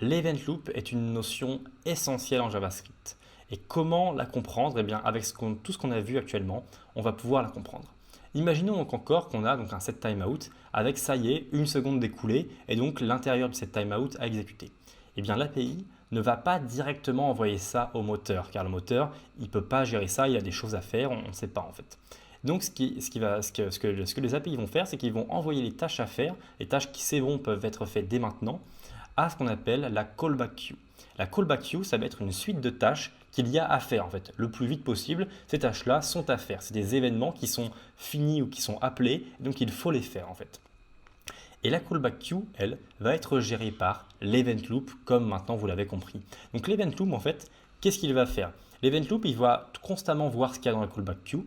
L'event loop est une notion essentielle en JavaScript. Et comment la comprendre? Eh bien, avec tout ce qu'on a vu actuellement, on va pouvoir la comprendre. Imaginons donc encore qu'on a donc un set timeout avec, ça y est, une seconde d'écoulée et donc l'intérieur de cette timeout à exécuter. Eh bien, l'API ne va pas directement envoyer ça au moteur, car le moteur, il ne peut pas gérer ça, il a des choses à faire, on ne sait pas en fait. Donc, ce que les API vont faire, c'est qu'ils vont envoyer les tâches à faire, les tâches qui, c'est bon, peuvent être faites dès maintenant, à ce qu'on appelle la callback queue. La callback queue, ça va être une suite de tâches qu'il y a à faire en fait, le plus vite possible. Ces tâches-là sont à faire. C'est des événements qui sont finis ou qui sont appelés, donc il faut les faire en fait. Et la callback queue, elle, va être gérée par l'event loop, comme maintenant vous l'avez compris. Donc l'event loop, en fait, qu'est-ce qu'il va faire? L'event loop, il va constamment voir ce qu'il y a dans la callback queue,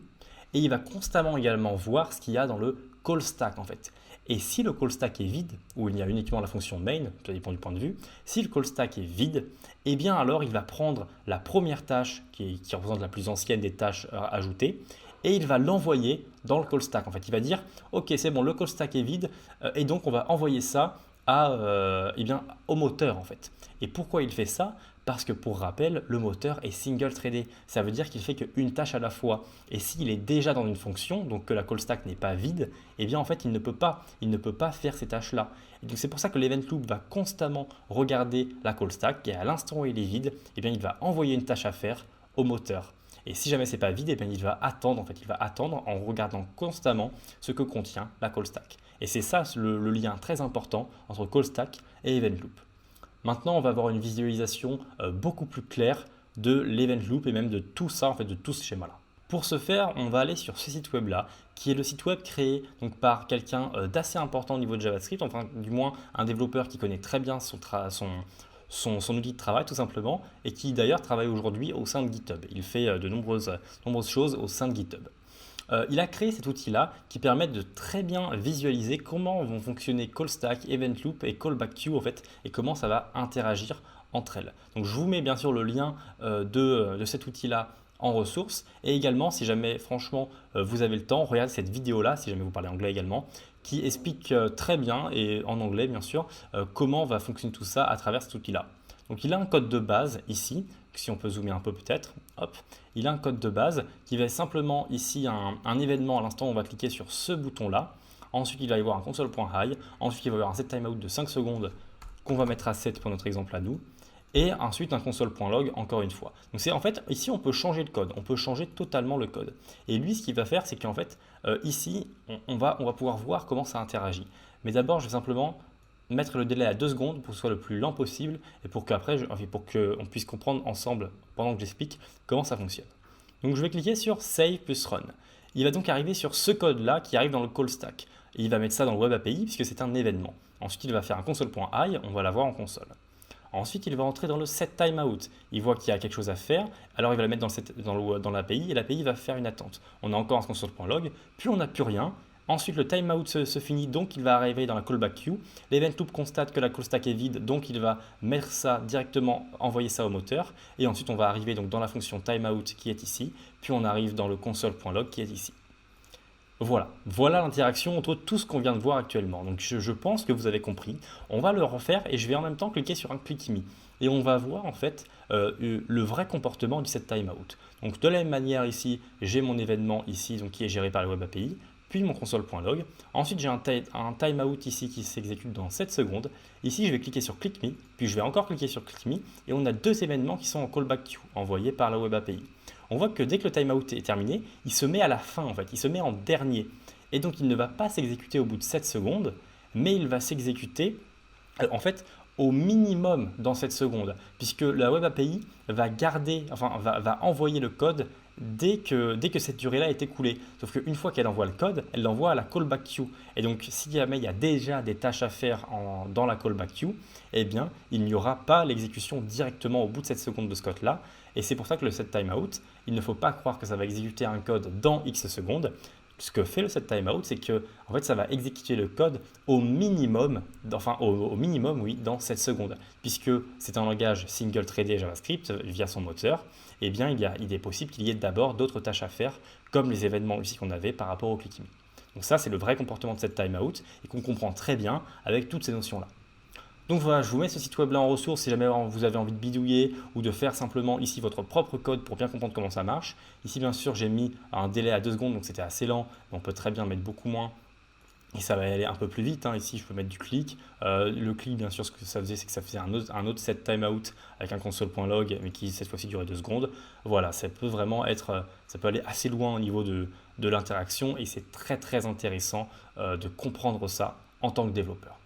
et il va constamment également voir ce qu'il y a dans le call stack en fait. Et si le call stack est vide, ou il y a uniquement la fonction main, ça dépend du point de vue, si le call stack est vide, eh bien alors il va prendre la première tâche qui représente la plus ancienne des tâches ajoutées, et il va l'envoyer dans le call stack. En fait, il va dire, ok, c'est bon, le call stack est vide, et donc on va envoyer ça eh bien, au moteur en fait. Et pourquoi il fait ça? Parce que pour rappel, le moteur est single threadé. Ça veut dire qu'il fait qu'une tâche à la fois. Et s'il est déjà dans une fonction, donc que la call stack n'est pas vide, eh bien en fait il ne peut pas faire ces tâches-là. Et donc c'est pour ça que l'event loop va constamment regarder la call stack et à l'instant où il est vide, eh bien il va envoyer une tâche à faire au moteur. Et si jamais c'est pas vide, eh bien, il va attendre en regardant constamment ce que contient la call stack. Et c'est ça le lien très important entre call stack et event loop. Maintenant, on va avoir une visualisation beaucoup plus claire de l'event loop et même de tout ça, en fait, de tout ce schéma-là. Pour ce faire, on va aller sur ce site web-là, qui est le site web créé donc, par quelqu'un d'assez important au niveau de JavaScript, enfin du moins un développeur qui connaît très bien son outil de travail tout simplement, et qui d'ailleurs travaille aujourd'hui au sein de GitHub. Il fait de nombreuses choses au sein de GitHub. Il a créé cet outil-là qui permet de très bien visualiser comment vont fonctionner call stack, event loop et callback queue en fait, et comment ça va interagir entre elles. Donc je vous mets bien sûr le lien de cet outil-là en ressources, et également si jamais franchement vous avez le temps, regardez cette vidéo-là, si jamais vous parlez anglais également, qui explique très bien, et en anglais bien sûr, comment va fonctionner tout ça à travers cet outil-là. Donc il a un code de base ici, si on peut zoomer un peu peut-être, hop, il a un code de base qui va simplement ici un événement à l'instant où on va cliquer sur ce bouton-là. Ensuite il va y avoir un console.high, ensuite il va y avoir un set timeout de 5 secondes qu'on va mettre à 7 pour notre exemple à nous. Et ensuite un console.log encore une fois. Donc c'est en fait ici on peut changer le code, on peut changer totalement le code. Et lui ce qu'il va faire c'est qu'en fait ici on va pouvoir voir comment ça interagit. Mais d'abord je vais simplement mettre le délai à 2 secondes pour que ce soit le plus lent possible et pour qu'on puisse comprendre ensemble pendant que j'explique comment ça fonctionne. Donc je vais cliquer sur Save plus Run. Il va donc arriver sur ce code-là qui arrive dans le call stack. Et il va mettre ça dans le web API puisque c'est un événement. Ensuite il va faire un console.high, on va l'avoir en console. Ensuite, il va entrer dans le set timeout. Il voit qu'il y a quelque chose à faire, alors il va le mettre dans l'API et l'API va faire une attente. On a encore un console.log, puis on n'a plus rien. Ensuite, le timeout se finit, donc il va arriver dans la callback queue. L'event loop constate que la call stack est vide, donc il va mettre ça directement, envoyer ça au moteur. Et ensuite, on va arriver donc dans la fonction timeout qui est ici, puis on arrive dans le console.log qui est ici. Voilà l'interaction entre tout ce qu'on vient de voir actuellement. Donc je pense que vous avez compris. On va le refaire et je vais en même temps cliquer sur un Quick Me. Et on va voir en fait le vrai comportement du set timeout. Donc de la même manière ici, j'ai mon événement ici donc, qui est géré par la web API, puis mon console.log. Ensuite j'ai un timeout ici qui s'exécute dans 7 secondes. Ici je vais cliquer sur Click Me, puis je vais encore cliquer sur Click Me et on a deux événements qui sont en callback queue envoyés par la web API. On voit que dès que le timeout est terminé, il se met à la fin en fait, il se met en dernier. Et donc il ne va pas s'exécuter au bout de 7 secondes, mais il va s'exécuter en fait au minimum dans 7 secondes, puisque la web API va envoyer le code dès que cette durée-là est écoulée. Sauf qu'une fois qu'elle envoie le code, elle l'envoie à la callback queue. Et donc si jamais il y a déjà des tâches à faire dans la callback queue, eh bien il n'y aura pas l'exécution directement au bout de 7 secondes de ce code-là. Et c'est pour ça que le set timeout, il ne faut pas croire que ça va exécuter un code dans X secondes. Ce que fait le set timeout, c'est que en fait, ça va exécuter le code au minimum, oui, dans 7 secondes. Puisque c'est un langage single threadé JavaScript via son moteur, eh bien, il est possible qu'il y ait d'abord d'autres tâches à faire, comme les événements ici qu'on avait par rapport au click me. Donc ça, c'est le vrai comportement de set timeout et qu'on comprend très bien avec toutes ces notions-là. Donc voilà, je vous mets ce site web là en ressource si jamais vous avez envie de bidouiller ou de faire simplement ici votre propre code pour bien comprendre comment ça marche. Ici bien sûr j'ai mis un délai à 2 secondes donc c'était assez lent, mais on peut très bien mettre beaucoup moins. Et ça va aller un peu plus vite, hein. Ici, je peux mettre du clic. Le clic, bien sûr, ce que ça faisait, c'est que ça faisait un autre set timeout avec un console.log, mais qui cette fois-ci durait 2 secondes. Voilà, ça peut vraiment être, ça peut aller assez loin au niveau de l'interaction et c'est très très intéressant de comprendre ça en tant que développeur.